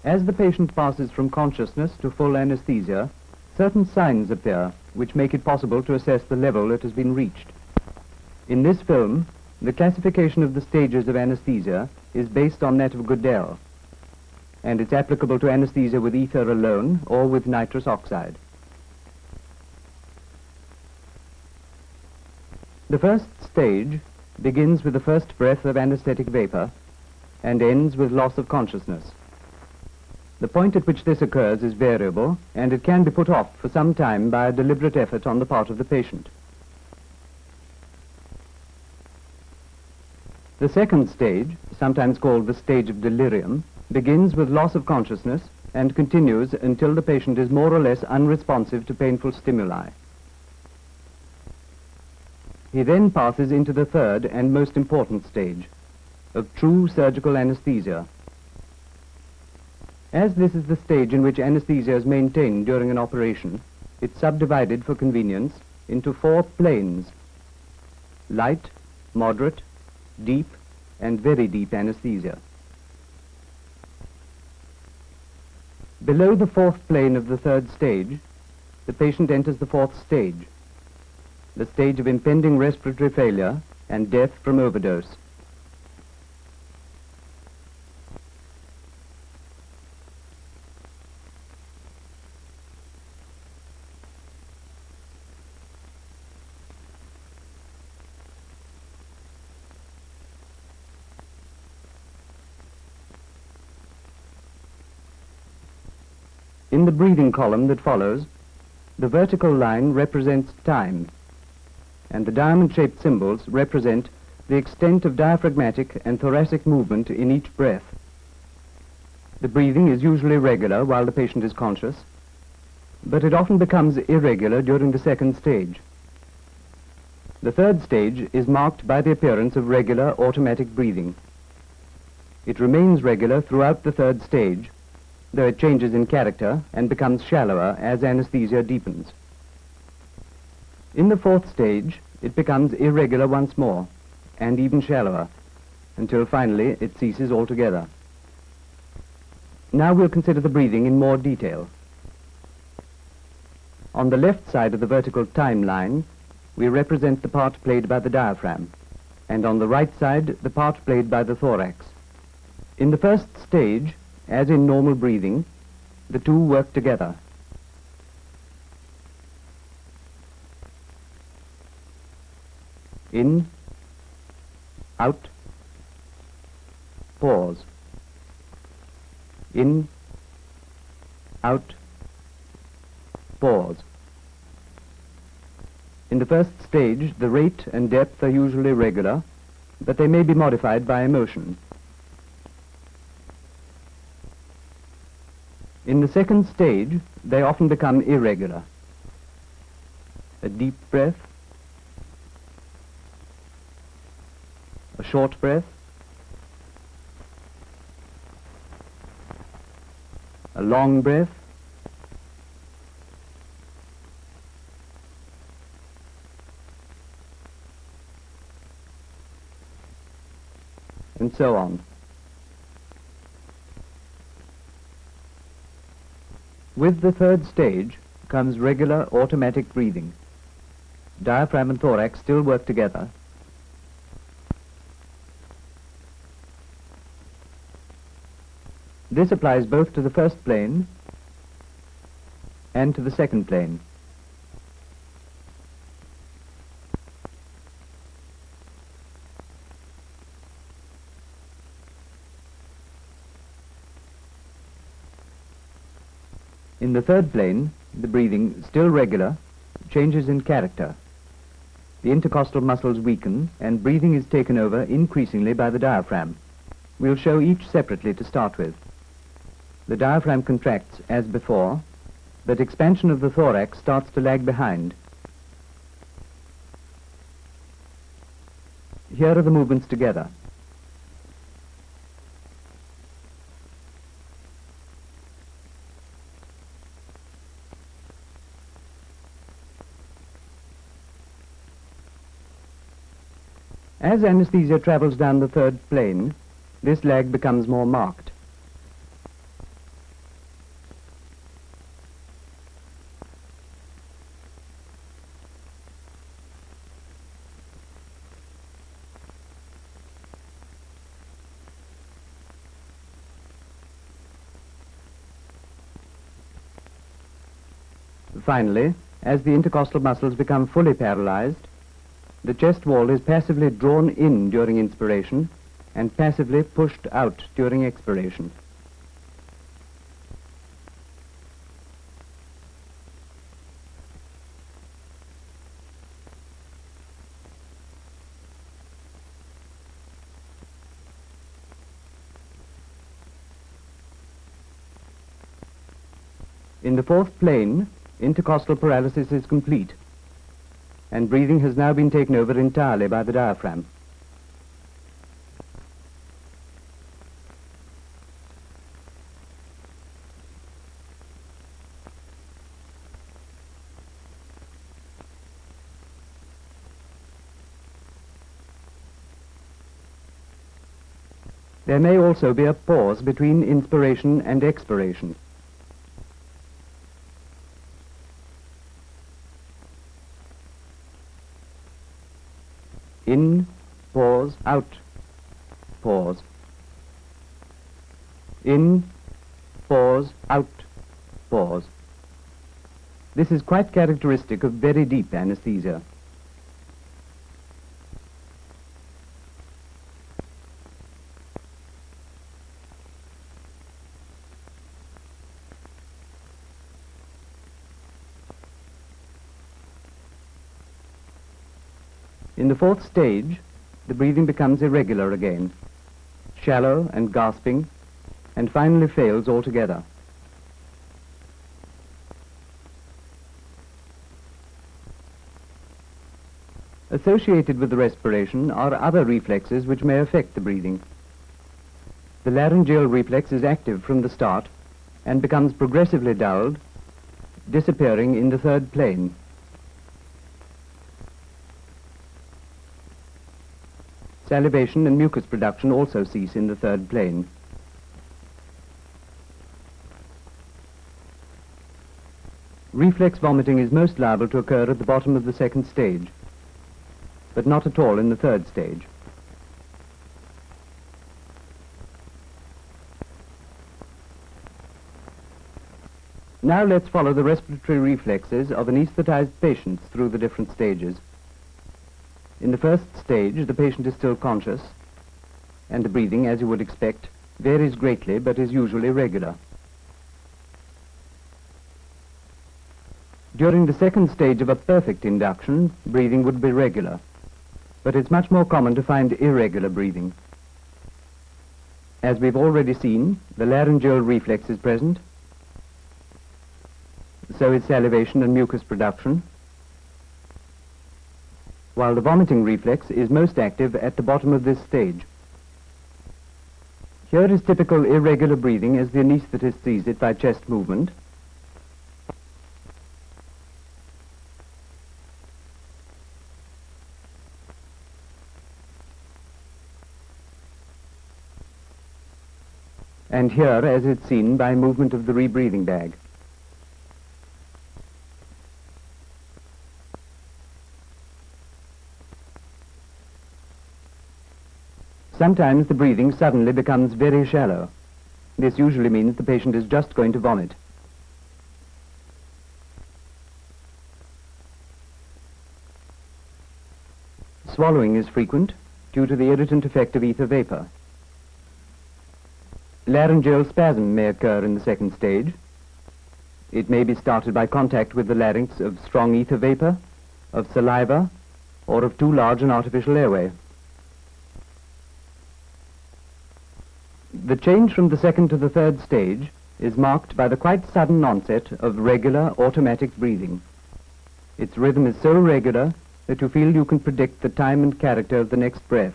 As the patient passes from consciousness to full anesthesia, certain signs appear which make it possible to assess the level that has been reached. In this film, the classification of the stages of anesthesia is based on that of Goodell, and it's applicable to anesthesia with ether alone or with nitrous oxide. The first stage begins with the first breath of anesthetic vapor and ends with loss of consciousness. The point at which this occurs is variable, and it can be put off for some time by a deliberate effort on the part of the patient. The second stage, sometimes called the stage of delirium, begins with loss of consciousness and continues until the patient is more or less unresponsive to painful stimuli. He then passes into the third and most important stage of true surgical anesthesia. As this is the stage in which anesthesia is maintained during an operation, it's subdivided for convenience into 4 planes: light, moderate, deep, and very deep anesthesia. Below the 4th plane of the 3rd stage, the patient enters the 4th stage, the stage of impending respiratory failure and death from overdose. In the breathing column that follows, the vertical line represents time, and the diamond-shaped symbols represent the extent of diaphragmatic and thoracic movement in each breath. The breathing is usually regular while the patient is conscious, but it often becomes irregular during the 2nd stage. The 3rd stage is marked by the appearance of regular automatic breathing. It remains regular throughout the 3rd stage, though it changes in character and becomes shallower as anesthesia deepens. In the 4th stage, it becomes irregular once more, and even shallower, until finally it ceases altogether. Now we'll consider the breathing in more detail. On the left side of the vertical timeline, we represent the part played by the diaphragm, and on the right side, the part played by the thorax. In the 1st stage, as in normal breathing, the two work together. In, out, pause. In, out, pause. In the 1st stage, the rate and depth are usually regular, but they may be modified by emotion. In the 2nd stage, they often become irregular. A deep breath, a short breath, a long breath, and so on. With the 3rd stage comes regular automatic breathing. Diaphragm and thorax still work together. This applies both to the 1st plane and to the 2nd plane. In the 3rd plane, the breathing, still regular, changes in character. The intercostal muscles weaken and breathing is taken over increasingly by the diaphragm. We'll show each separately to start with. The diaphragm contracts as before, but expansion of the thorax starts to lag behind. Here are the movements together. As anesthesia travels down the 3rd plane, this lag becomes more marked. Finally, as the intercostal muscles become fully paralyzed, the chest wall is passively drawn in during inspiration and passively pushed out during expiration. In the fourth plane, intercostal paralysis is complete, and breathing has now been taken over entirely by the diaphragm. There may also be a pause between inspiration and expiration. In, pause, out, pause. In, pause, out, pause. This is quite characteristic of very deep anesthesia. In the fourth stage, the breathing becomes irregular again, shallow and gasping, and finally fails altogether. Associated with the respiration are other reflexes which may affect the breathing. The laryngeal reflex is active from the start and becomes progressively dulled, disappearing in the third plane. Salivation and mucus production also cease in the third plane. Reflex vomiting is most liable to occur at the bottom of the second stage, but not at all in the third stage. Now let's follow the respiratory reflexes of anesthetized patients through the different stages. In the first stage, the patient is still conscious, and the breathing, as you would expect, varies greatly but is usually regular. During the second stage of a perfect induction, breathing would be regular, but it's much more common to find irregular breathing. As we've already seen, the laryngeal reflex is present, so is salivation and mucus production, while the vomiting reflex is most active at the bottom of this stage. Here is typical irregular breathing as the anesthetist sees it by chest movement. And here as it's seen by movement of the rebreathing bag. Sometimes the breathing suddenly becomes very shallow. This usually means the patient is just going to vomit. Swallowing is frequent due to the irritant effect of ether vapor. Laryngeal spasm may occur in the second stage. It may be started by contact with the larynx of strong ether vapor, of saliva, or of too large an artificial airway. The change from the second to the third stage is marked by the quite sudden onset of regular automatic breathing. Its rhythm is so regular that you feel you can predict the time and character of the next breath,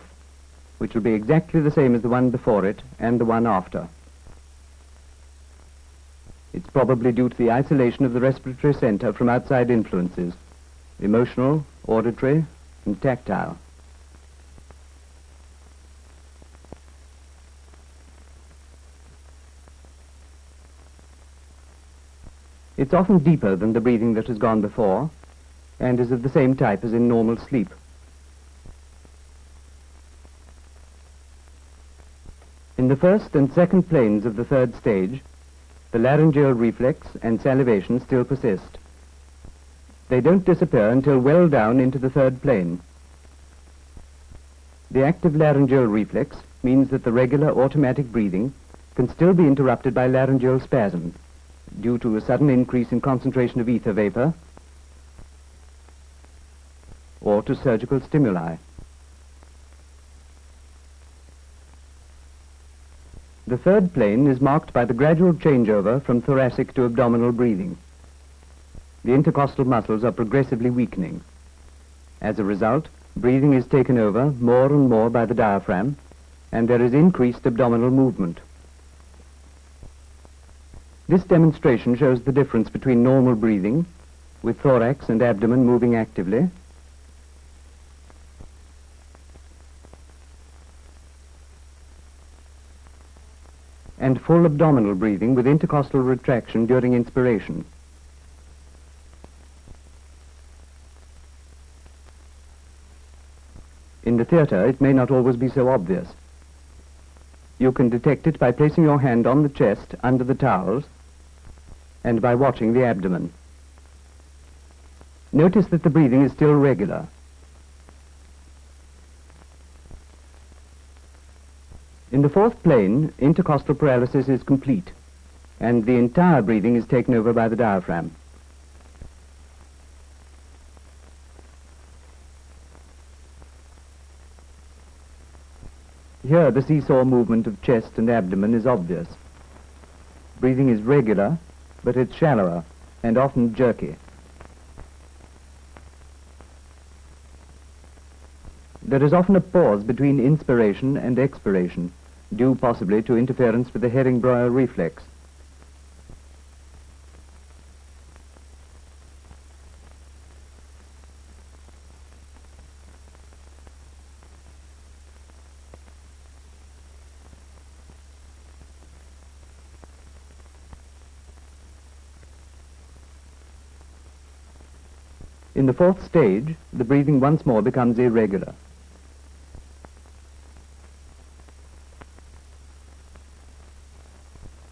which will be exactly the same as the one before it and the one after. It's probably due to the isolation of the respiratory center from outside influences, emotional, auditory, and tactile. It's often deeper than the breathing that has gone before, and is of the same type as in normal sleep. In the first and second planes of the third stage, the laryngeal reflex and salivation still persist. They don't disappear until well down into the third plane. The active laryngeal reflex means that the regular automatic breathing can still be interrupted by laryngeal spasm due to a sudden increase in concentration of ether vapor or to surgical stimuli. The third plane is marked by the gradual changeover from thoracic to abdominal breathing. The intercostal muscles are progressively weakening. As a result, breathing is taken over more and more by the diaphragm, and there is increased abdominal movement. This demonstration shows the difference between normal breathing, with thorax and abdomen moving actively, and full abdominal breathing with intercostal retraction during inspiration. In the theatre, it may not always be so obvious. You can detect it by placing your hand on the chest under the towels and by watching the abdomen. Notice that the breathing is still regular. In the fourth plane, intercostal paralysis is complete, and the entire breathing is taken over by the diaphragm. Here, the seesaw movement of chest and abdomen is obvious. Breathing is regular, but it's shallower and often jerky. There is often a pause between inspiration and expiration, due possibly to interference with the Herring-Breuer reflex. In the fourth stage, the breathing once more becomes irregular.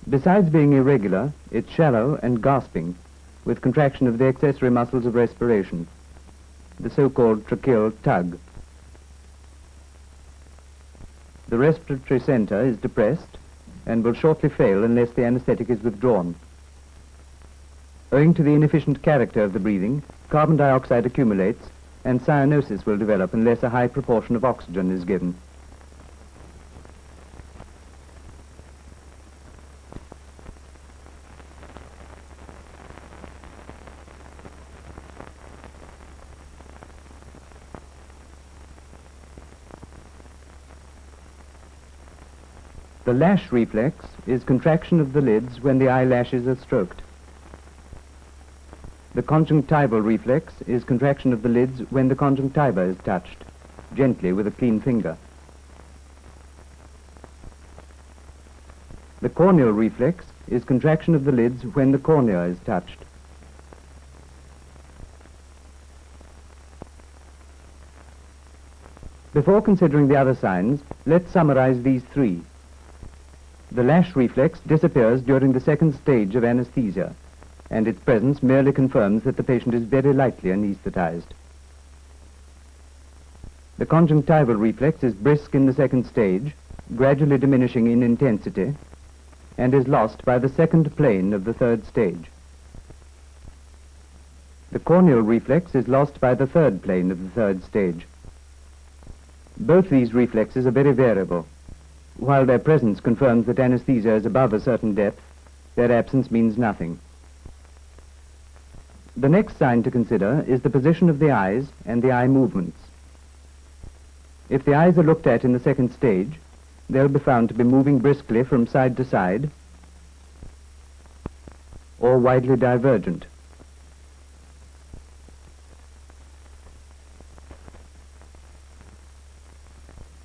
Besides being irregular, it's shallow and gasping, with contraction of the accessory muscles of respiration, the so-called tracheal tug. The respiratory center is depressed and will shortly fail unless the anesthetic is withdrawn. Owing to the inefficient character of the breathing, carbon dioxide accumulates and cyanosis will develop unless a high proportion of oxygen is given. The lash reflex is contraction of the lids when the eyelashes are stroked. The conjunctival reflex is contraction of the lids when the conjunctiva is touched, gently with a clean finger. The corneal reflex is contraction of the lids when the cornea is touched. Before considering the other signs, let's summarize these three. The lash reflex disappears during the second stage of anesthesia, and its presence merely confirms that the patient is very lightly anesthetized. The conjunctival reflex is brisk in the second stage, gradually diminishing in intensity, and is lost by the second plane of the third stage. The corneal reflex is lost by the third plane of the third stage. Both these reflexes are very variable. While their presence confirms that anesthesia is above a certain depth, their absence means nothing. The next sign to consider is the position of the eyes and the eye movements. If the eyes are looked at in the second stage, they'll be found to be moving briskly from side to side or widely divergent.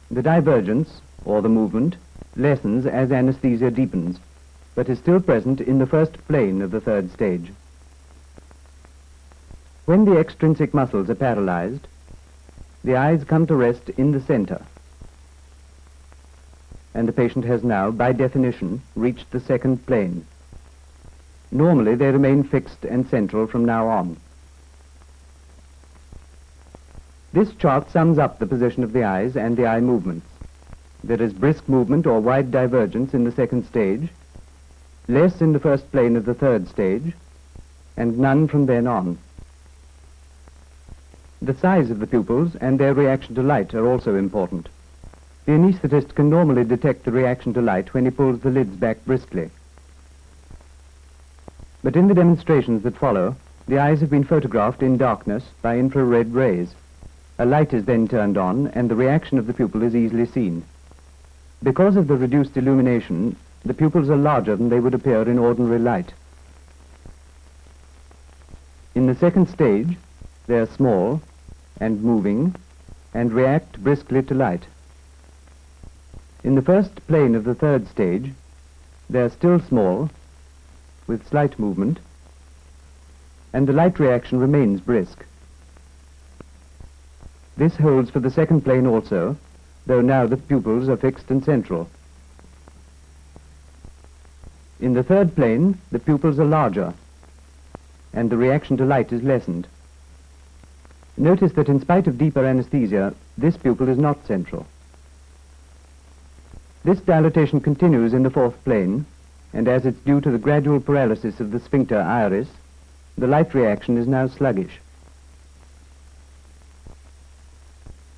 The divergence, or the movement, lessens as anesthesia deepens, but is still present in the first plane of the third stage. When the extrinsic muscles are paralyzed, the eyes come to rest in the center, and the patient has now, by definition, reached the second plane. Normally, they remain fixed and central from now on. This chart sums up the position of the eyes and the eye movements. There is brisk movement or wide divergence in the second stage, less in the first plane of the third stage, and none from then on. The size of the pupils and their reaction to light are also important. The anaesthetist can normally detect the reaction to light when he pulls the lids back briskly. But in the demonstrations that follow, the eyes have been photographed in darkness by infrared rays. A light is then turned on and the reaction of the pupil is easily seen. Because of the reduced illumination, the pupils are larger than they would appear in ordinary light. In the second stage, they are small and moving and react briskly to light. In the first plane of the third stage, they are still small with slight movement, and the light reaction remains brisk. This holds for the second plane also, though now the pupils are fixed and central. In the third plane, the pupils are larger, and the reaction to light is lessened. Notice that in spite of deeper anesthesia, this pupil is not central. This dilatation continues in the fourth plane, and as it's due to the gradual paralysis of the sphincter iris, the light reaction is now sluggish.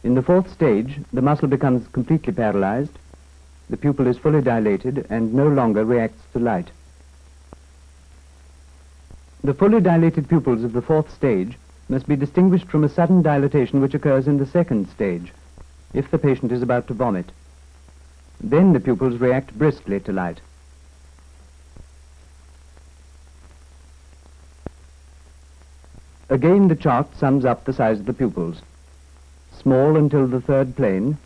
In the fourth stage, the muscle becomes completely paralyzed, the pupil is fully dilated and no longer reacts to light. The fully dilated pupils of the fourth stage must be distinguished from a sudden dilatation which occurs in the second stage, if the patient is about to vomit. Then the pupils react briskly to light. Again, the chart sums up the size of the pupils. Small until the third plane,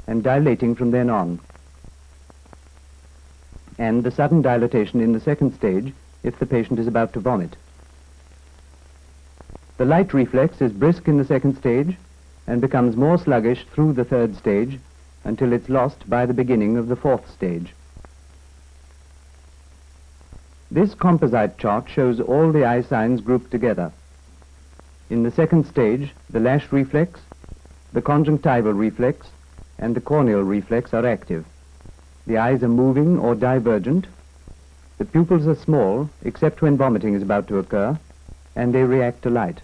and dilating from then on. And the sudden dilatation in the second stage if the patient is about to vomit. The light reflex is brisk in the second stage and becomes more sluggish through the third stage until it's lost by the beginning of the fourth stage. This composite chart shows all the eye signs grouped together. In the second stage, the lash reflex, the conjunctival reflex, and the corneal reflex are active. The eyes are moving or divergent. The pupils are small, except when vomiting is about to occur, and they react to light.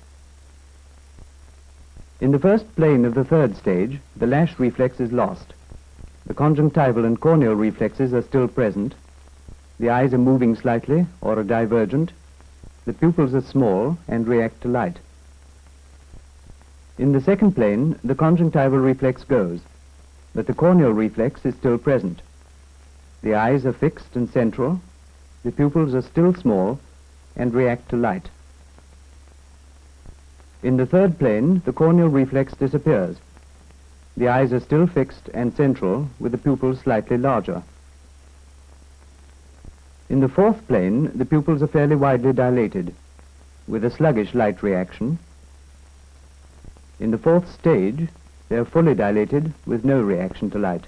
In the first plane of the third stage, the lash reflex is lost. The conjunctival and corneal reflexes are still present. The eyes are moving slightly or are divergent. The pupils are small and react to light. In the second plane, the conjunctival reflex goes, but the corneal reflex is still present. The eyes are fixed and central. The pupils are still small and react to light. In the third plane, the corneal reflex disappears. The eyes are still fixed and central, with the pupils slightly larger. In the fourth plane, the pupils are fairly widely dilated, with a sluggish light reaction. In the fourth stage, they are fully dilated with no reaction to light.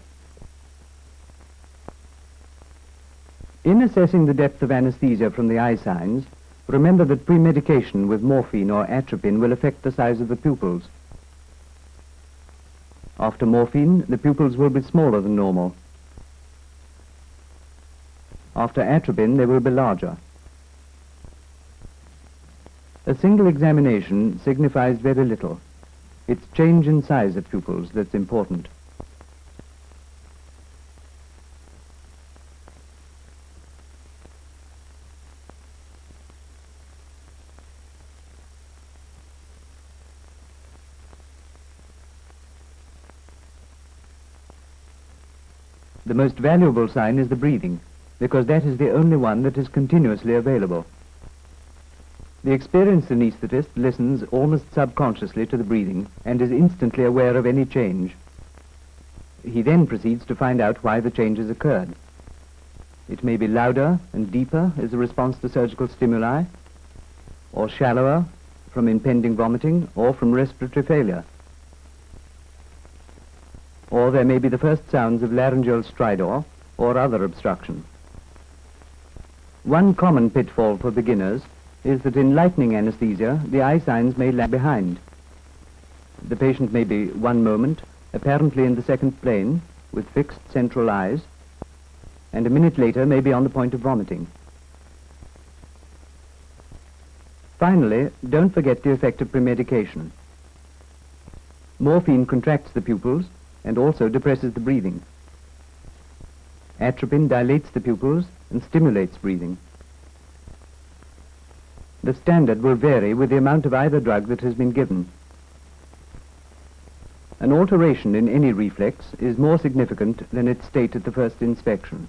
In assessing the depth of anesthesia from the eye signs, remember that premedication with morphine or atropine will affect the size of the pupils. After morphine, the pupils will be smaller than normal. After atropine, they will be larger. A single examination signifies very little. It's change in size of pupils that's important. The most valuable sign is the breathing, because that is the only one that is continuously available. The experienced anaesthetist listens almost subconsciously to the breathing and is instantly aware of any change. He then proceeds to find out why the change has occurred. It may be louder and deeper as a response to surgical stimuli, or shallower from impending vomiting or from respiratory failure. Or there may be the first sounds of laryngeal stridor or other obstruction. One common pitfall for beginners is that in lightning anesthesia, the eye signs may lag behind. the patient may be one moment apparently in the second plane with fixed central eyes, and a minute later may be on the point of vomiting. Finally, don't forget the effect of premedication. Morphine contracts the pupils and also depresses the breathing. Atropine dilates the pupils and stimulates breathing. The standard will vary with the amount of either drug that has been given. An alteration in any reflex is more significant than its state at the first inspection.